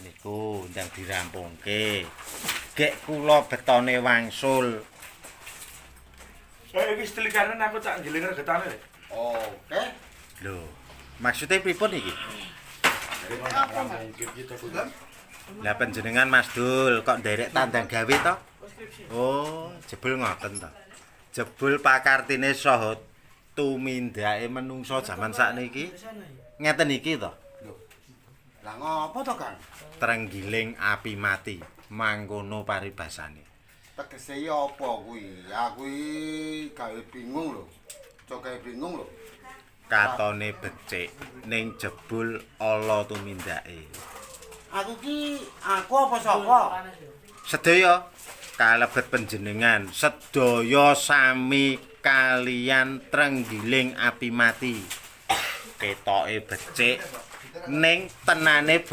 niku ndang dirampungke. Gek kula betone wangsul. Wis telikanen aku tak ngiling regetane. Oke. Lho, maksudnya pripun iki? Lah panjenengan Mas Dul kok nderek tandang gawe to? Oh, jebul ngoten to. Jebul pakartine saha tumindake menungso jaman sakniki. Ngeten iki to. Lah ngopo to, Kang? Trenggiling api mati. Mangkono paribasane. Tegese ya apa kuwi? Aku iki gawe bingung lho. Cok gawe bingung lho. Katone becik ning jebul ala tumindake. Aku apa sapa? Sedaya kalebet panjenengan, sedaya sami kalian trenggiling api mati. Ketoke becik ning tenane